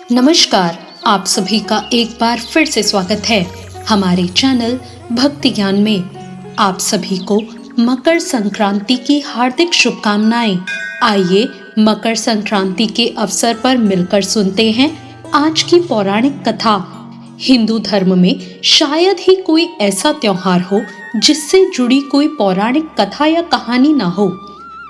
नमस्कार, आप सभी का एक बार फिर से स्वागत है हमारे चैनल भक्ति ज्ञान में। आप सभी को मकर संक्रांति की हार्दिक शुभकामनाएं। आइए मकर संक्रांति के अवसर पर मिलकर सुनते हैं आज की पौराणिक कथा। हिंदू धर्म में शायद ही कोई ऐसा त्योहार हो जिससे जुड़ी कोई पौराणिक कथा या कहानी ना हो।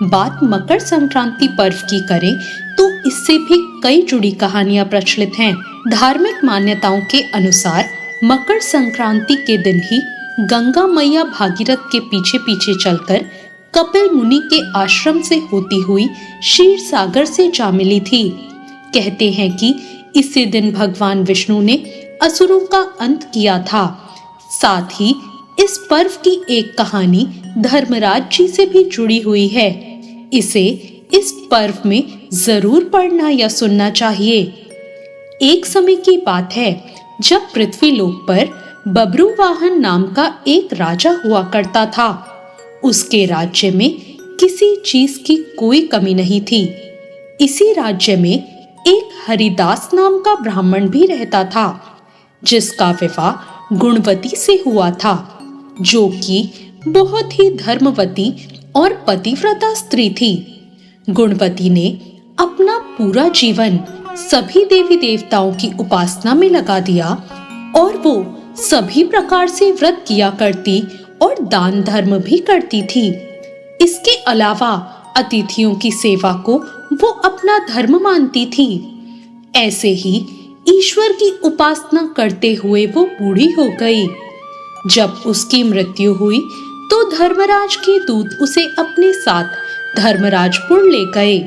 बात मकर संक्रांति पर्व की करें तो इससे भी कई जुड़ी कहानियां प्रचलित हैं। धार्मिक मान्यताओं के अनुसार मकर संक्रांति के दिन ही गंगा मैया भागीरथ के पीछे पीछे चलकर कपिल मुनि के आश्रम से होती हुई क्षीर सागर से जा मिली थी। कहते हैं कि इसी दिन भगवान विष्णु ने असुरों का अंत किया था। साथ ही इस पर्व की एक कहानी धर्मराज जी से भी जुड़ी हुई है। इसे इस पर्व में जरूर पढ़ना या सुनना चाहिए। एक समय की बात है जब पृथ्वी लोक पर बब्रुवाहन नाम का एक राजा हुआ करता था। उसके राज्य में किसी चीज की कोई कमी नहीं थी। इसी राज्य में एक हरिदास नाम का ब्राह्मण भी रहता था, जिसका विवाह गुणवती से हुआ था, जो कि बहुत ही धर्मवती और पतिव्रता स्त्री थी। गुणवती ने अपना पूरा जीवन सभी देवी देवताओं की उपासना में लगा दिया और वो सभी प्रकार से व्रत किया करती और दान धर्म भी करती थी। इसके अलावा अतिथियों की सेवा को वो अपना धर्म मानती थी। ऐसे ही ईश्वर की उपासना करते हुए वो बूढ़ी हो गई। जब उसकी मृत्यु हुई तो धर्मराज के दूत उसे अपने साथ धर्मराजपुर ले गए।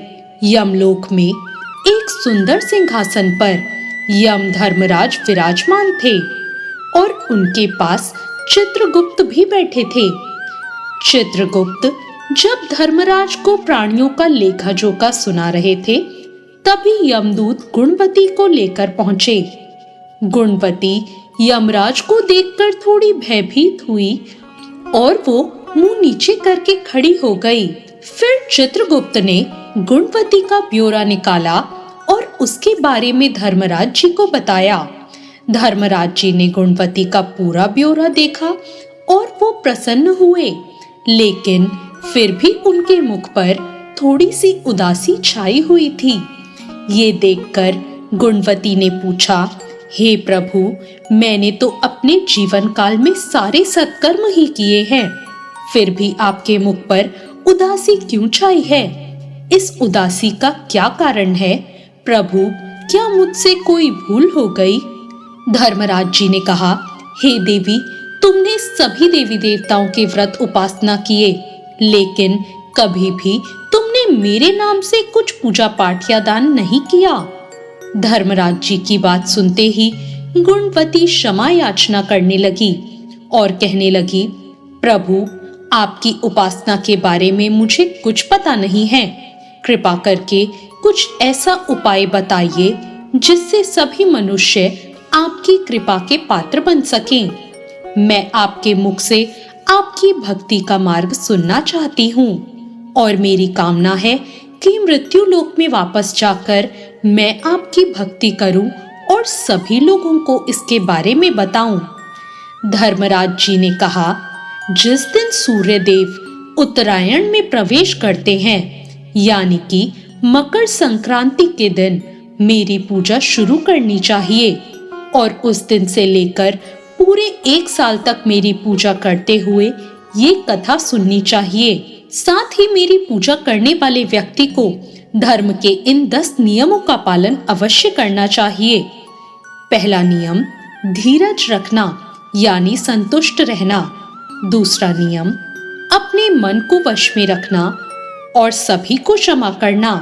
यमलोक में एक सुंदर सिंहासन पर यम धर्मराज विराजमान थे और उनके पास चित्रगुप्त भी बैठे थे। चित्रगुप्त जब धर्मराज को प्राणियों का लेखा जोखा सुना रहे थे, तभी यमदूत गुणवती को लेकर पहुंचे। गुणवती यमराज को देखकर थोड़ी भयभीत हुई और वो मुंह नीचे करके खड़ी हो गई। फिर चित्रगुप्त ने गुणवती का ब्यौरा निकाला और उसके बारे में धर्मराज जी को बताया। धर्मराज जी ने गुणवती का पूरा ब्यौरा देखा और वो प्रसन्न हुए, लेकिन फिर भी उनके मुख पर थोड़ी सी उदासी छाई हुई थी। ये देखकर गुणवती ने पूछा, हे प्रभु, मैंने तो अपने जीवन काल में सारे सत्कर्म ही किए हैं, फिर भी आपके मुख पर उदासी क्यों छाई है? इस उदासी का क्या कारण है? प्रभु, क्या मुझसे कोई भूल हो गई? धर्मराज जी ने कहा, हे देवी, तुमने सभी देवी देवताओं के व्रत उपासना किए, लेकिन कभी भी तुमने मेरे नाम से कुछ पूजा पाठ या दान नहीं किया। धर्मराज जी की बात सुनते ही गुणवती क्षमा याचना करने लगी और कहने लगी, प्रभु, आपकी उपासना के बारे में मुझे कुछ पता नहीं है। कृपा करके कुछ ऐसा उपाय बताइए जिससे सभी मनुष्य आपकी कृपा के पात्र बन सकें। मैं आपके मुख से आपकी भक्ति का मार्ग सुनना चाहती हूँ और मेरी कामना है कि मृत्यु लोक में वापस जाकर मैं आपकी भक्ति करूं और सभी लोगों को इसके बारे में बताऊं। धर्मराज जी ने कहा, जिस दिन सूर्य देव उत्तरायण में प्रवेश करते हैं, यानी कि मकर संक्रांति के दिन मेरी पूजा शुरू करनी चाहिए और उस दिन से लेकर पूरे 1 साल तक मेरी पूजा करते हुए ये कथा सुननी चाहिए। साथ ही मेरी पूजा करने वाले व्यक्ति को धर्म के इन 10 नियमों का पालन अवश्य करना चाहिए। पहला नियम, धीरज रखना यानी संतुष्ट रहना। दूसरा नियम, अपने मन को वश में रखना और सभी को क्षमा करना।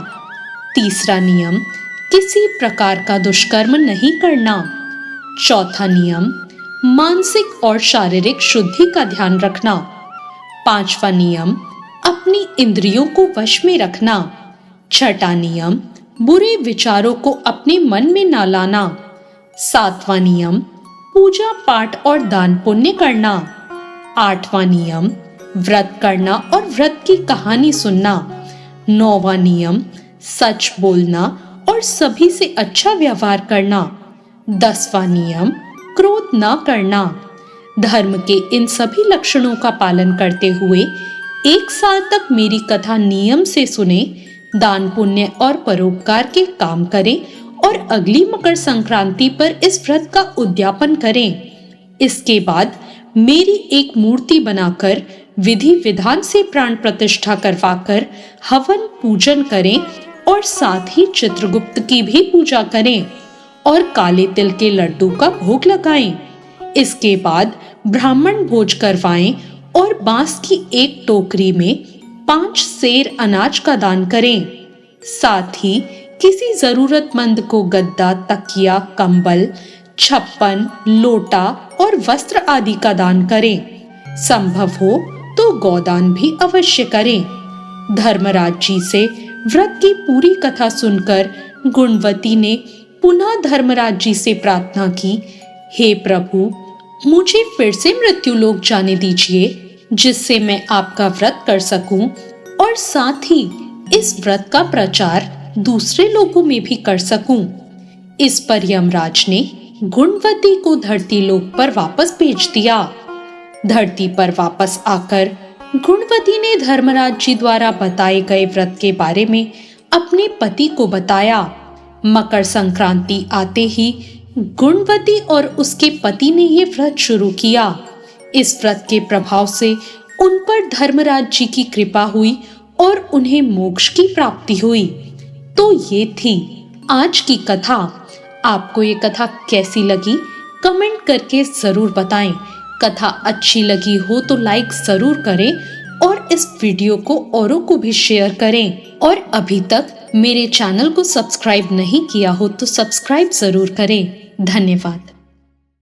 तीसरा नियम, किसी प्रकार का दुष्कर्म नहीं करना। चौथा नियम, मानसिक और शारीरिक शुद्धि का ध्यान रखना। पांचवा नियम, अपनी इंद्रियों को वश में रखना। छठा नियम, बुरे विचारों को अपने मन में न लाना। सातवां नियम, पूजा पाठ और दान पुण्य करना। आठवां नियम, व्रत करना और व्रत की कहानी सुनना। नौवां नियम, सच बोलना और सभी से अच्छा व्यवहार करना। 10वां नियम, क्रोध न करना। धर्म के इन सभी लक्षणों का पालन करते हुए 1 साल तक मेरी कथा नियम से सुने, दान पुण्य और परोपकार के काम करें और अगली मकर संक्रांति पर इस व्रत का उद्यापन करें। इसके बाद मेरी एक मूर्ति बनाकर विधि विधान से प्राण प्रतिष्ठा करवाकर हवन पूजन करें और साथ ही चित्रगुप्त की भी पूजा करें और काले तिल के लड्डू का भोग लगाएं। इसके बाद ब्राह्मण भोज करवाएं और बांस की एक टोकरी में 5 सेर अनाज का दान करें। साथ ही किसी जरूरतमंद को गद्दा, तकिया, कंबल, छप्पन, लोटा और वस्त्र आदि का दान करें। संभव हो तो गौदान भी अवश्य करें। धर्मराज जी से व्रत की पूरी कथा सुनकर गुणवती ने पुनः धर्मराज जी से प्रार्थना की, हे प्रभु, मुझे फिर से मृत्युलोक जाने दीजिए, जिससे मैं आपका व्रत कर सकूं और साथ ही इस व्रत का प्रचार दूसरे लोगों में भी कर सकूं। इस पर यमराज ने गुणवती को धरती लोक पर वापस भेज दिया। धरती पर वापस आकर गुणवती ने धर्मराज जी द्वारा बताए गए व्रत के बारे में अपने पति को बताया। मकर संक्रांति आते ही गुणवती और उसके पति ने ये व्रत शुरू किया। इस व्रत के प्रभाव से उन पर धर्मराज जी की कृपा हुई और उन्हें मोक्ष की प्राप्ति हुई। तो ये थी आज की कथा। आपको ये कथा कैसी लगी कमेंट करके जरूर बताएं। कथा अच्छी लगी हो तो लाइक जरूर करें और इस वीडियो को औरों को भी शेयर करें। और अभी तक मेरे चैनल को सब्सक्राइब नहीं किया हो तो सब्सक्राइब जरूर करें। धन्यवाद।